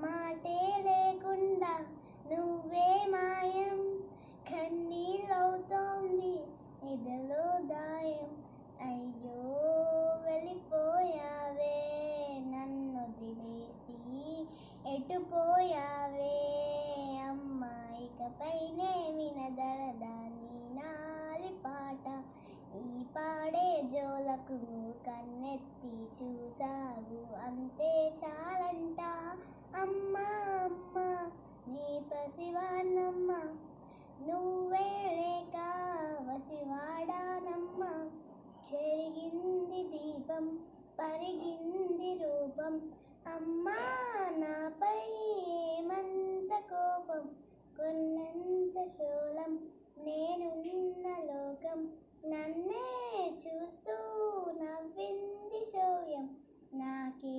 మాటే లేకుండా నువ్వే మాయం, కన్నీళ్ళవుతోంది ఎదలో దాయం. అయ్యో వెళ్ళిపోయావే నన్నొదిలేసి, ఎటుపోయావే అమ్మా, ఇకపైనే వినదలదా నీ నాలి పాట. ఈ పాడే జోలకు కన్నెత్తి చూసావు అంతే చాలంట. అమ్మా అమ్మా నీ పసివాణ్ణమ్మా, నువ్వే లేక వసివాడానమ్మా. చెరిగింది దీపం పరిగింది రూపం, అమ్మా నాపై ఏమంత కోపం. కొన్నంత శూలం నేనున్న లోకం, నన్నే చూస్తూ నవ్వింది శౌర్యం. నాకే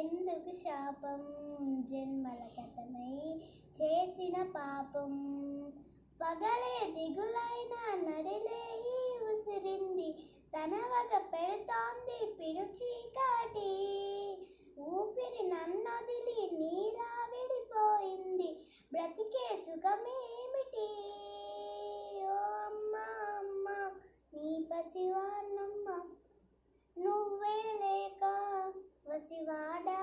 ఎందుకు శాపం, జన్మల గతమై చేసిన పాపం. పగలే దిగులైన నడిలే ఈ ఉసిరింది, తన వగ పెడుతోంది పిడు చీకటి. ఊపిరి నన్నొదిలి నీలా విడిపోయింది, బ్రతికే సుఖమేమిటి. ఓ అమ్మా అమ్మా నీ పసివాణ్ణమ్మా, నువ్వే లేక వసివాడా